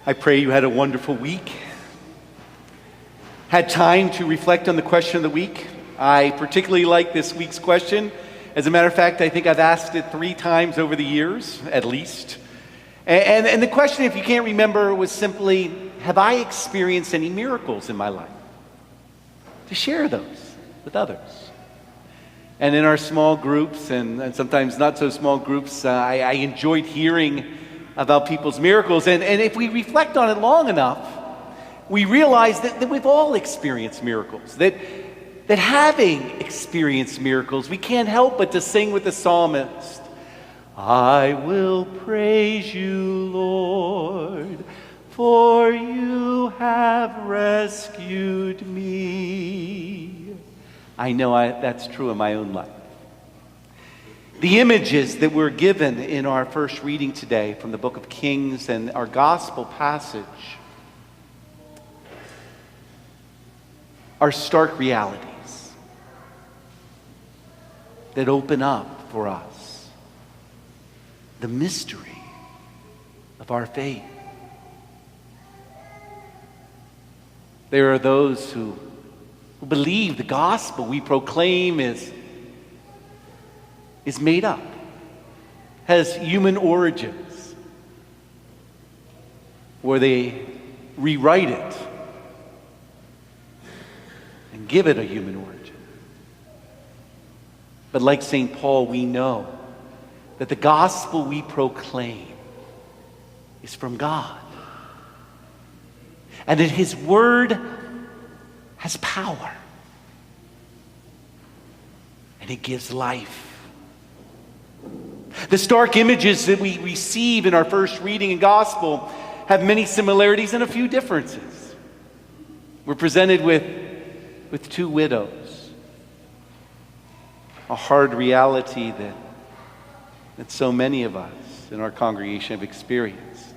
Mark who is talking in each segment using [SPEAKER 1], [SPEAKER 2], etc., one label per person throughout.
[SPEAKER 1] I pray you had a wonderful week. Had time to reflect on the question of the week. I particularly like this week's question. As a matter of fact, I think I've asked it 3 times over the years, at least. And the question, if you can't remember, was simply, have I experienced any miracles in my life? To share those with others. And in our small groups, and sometimes not so small groups, I enjoyed hearing about people's miracles. And if we reflect on it long enough, we realize that we've all experienced miracles. That having experienced miracles, we can't help but to sing with the psalmist, I will praise you, Lord, for you have rescued me. I know that's true in my own life. The images that we're given in our first reading today from the book of Kings and our gospel passage are stark realities that open up for us the mystery of our faith. There are those who believe the gospel we proclaim is made up, has human origins, where they rewrite it and give it a human origin. But like St. Paul, we know that the gospel we proclaim is from God, and that His word has power, and it gives life. The stark images that we receive in our first reading and gospel have many similarities and a few differences. We're presented with 2 widows, a hard reality that so many of us in our congregation have experienced.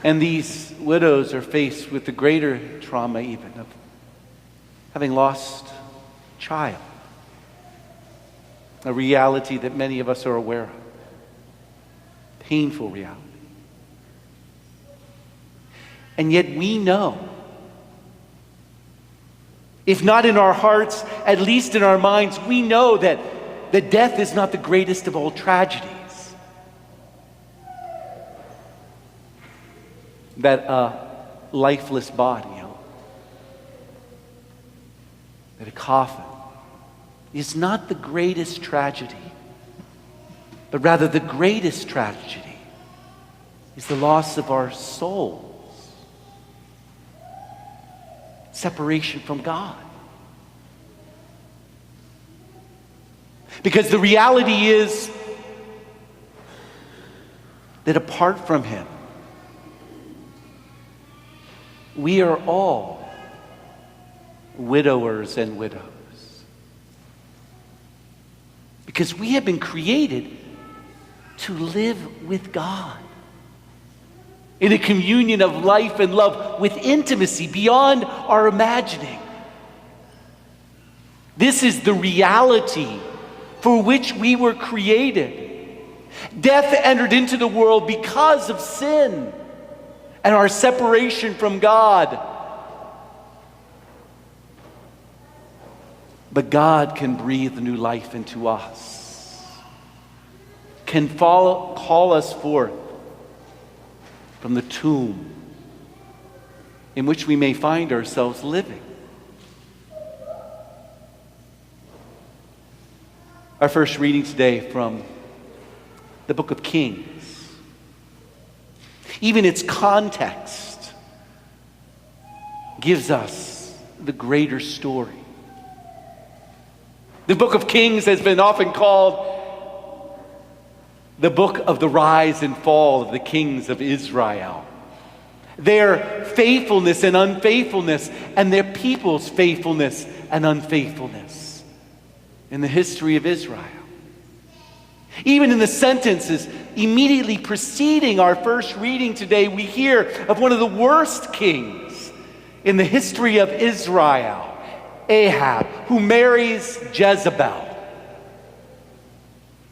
[SPEAKER 1] And these widows are faced with the greater trauma even of having lost a child. A reality that many of us are aware of. Painful reality. And yet we know, if not in our hearts, at least in our minds, we know that death is not the greatest of all tragedies. That a lifeless body, that a coffin, is not the greatest tragedy, but rather the greatest tragedy is the loss of our souls, separation from God. Because the reality is that apart from Him, we are all widowers and widows. Because we have been created to live with God in a communion of life and love with intimacy beyond our imagining. This is the reality for which we were created. Death entered into the world because of sin and our separation from God. But God can breathe new life into us, can call us forth from the tomb in which we may find ourselves living. Our first reading today from the book of Kings, even its context gives us the greater story. The book of Kings has been often called the book of the rise and fall of the kings of Israel. Their faithfulness and unfaithfulness, and their people's faithfulness and unfaithfulness in the history of Israel. Even in the sentences immediately preceding our first reading today, we hear of one of the worst kings in the history of Israel, Ahab, who marries Jezebel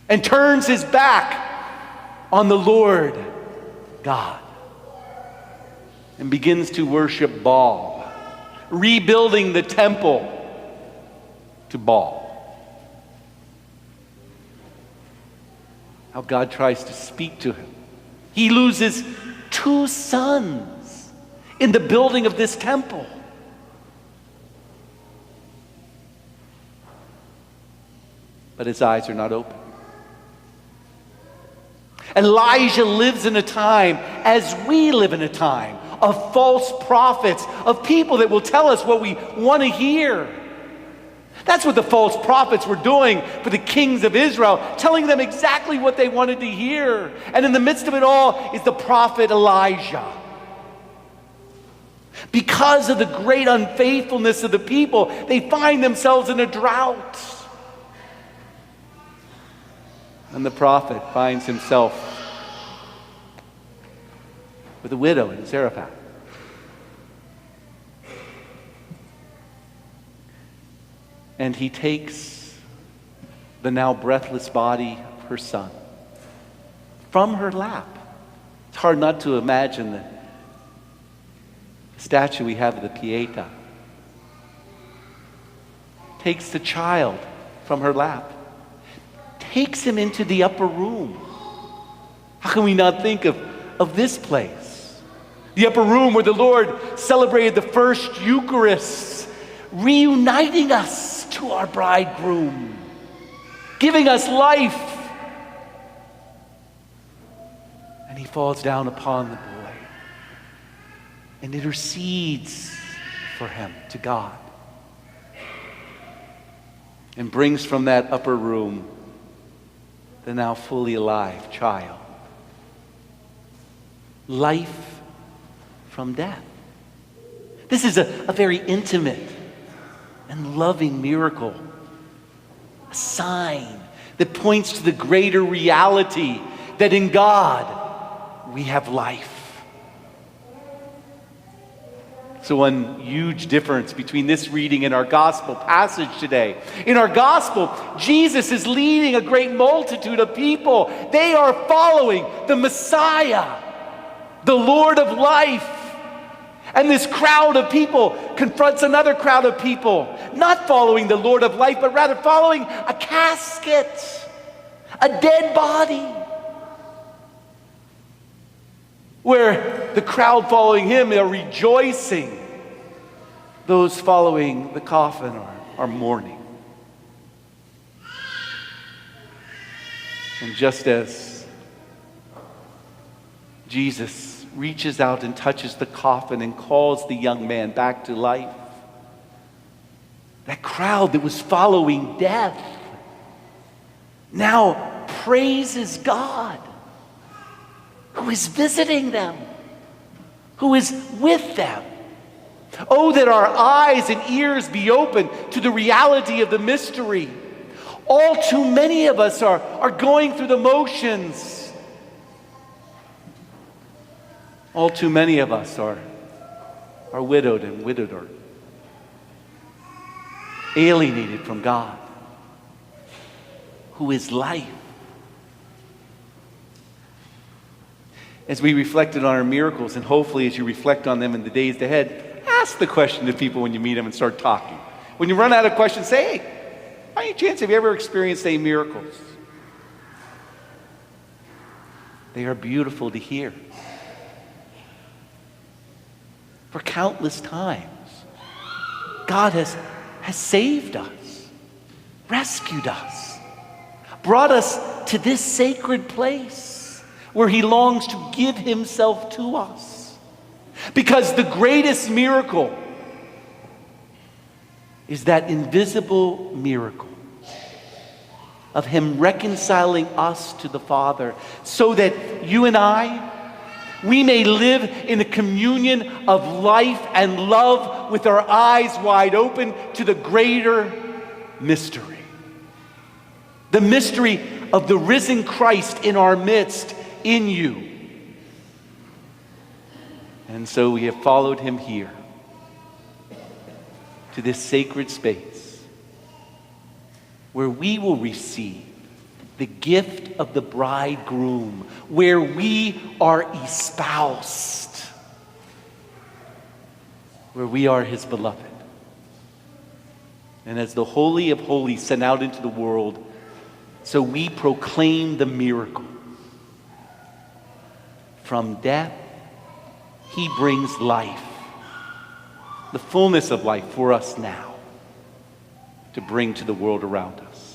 [SPEAKER 1] and turns his back on the Lord God and begins to worship Baal, rebuilding the temple to Baal. How God tries to speak to him. He loses 2 sons in the building of this temple. But his eyes are not open. Elijah lives in a time, as we live in a time, of false prophets, of people that will tell us what we want to hear. That's what the false prophets were doing for the kings of Israel, telling them exactly what they wanted to hear. And in the midst of it all is the prophet Elijah. Because of the great unfaithfulness of the people, they find themselves in a drought. And the prophet finds himself with a widow in Zarephath. And he takes the now breathless body of her son from her lap. It's hard not to imagine the statue we have of the Pieta. Takes the child from her lap. Takes him into the upper room. How can we not think of this place? The upper room where the Lord celebrated the first Eucharist, reuniting us to our bridegroom, giving us life. And he falls down upon the boy and intercedes for him to God and brings from that upper room the now fully alive child. Life from death. This is a very intimate and loving miracle. A sign that points to the greater reality that in God we have life. So one huge difference between this reading and our gospel passage today. In our gospel, Jesus is leading a great multitude of people. They are following the Messiah, the Lord of life. And this crowd of people confronts another crowd of people, not following the Lord of life, but rather following a casket, a dead body. Where the crowd following him are rejoicing, those following the coffin are mourning. And just as Jesus reaches out and touches the coffin and calls the young man back to life, that crowd that was following death now praises God, who is visiting them, who is with them. Oh, that our eyes and ears be open to the reality of the mystery. All too many of us are going through the motions. All too many of us are widowed and widower, alienated from God, who is life. As we reflected on our miracles, and hopefully as you reflect on them in the days ahead, ask the question to people when you meet them and start talking. When you run out of questions, say, hey, by any chance have you ever experienced any miracles? They are beautiful to hear. For countless times, God has saved us, rescued us, brought us to this sacred place where he longs to give himself to us. Because the greatest miracle is that invisible miracle of him reconciling us to the Father, so that you and I, we may live in a communion of life and love with our eyes wide open to the greater mystery. The mystery of the risen Christ in our midst, in you. And so we have followed him here to this sacred space where we will receive the gift of the bridegroom, where we are espoused, where we are his beloved. And as the Holy of Holies sent out into the world, so we proclaim the miracle. From death, he brings life, the fullness of life for us now, to bring to the world around us.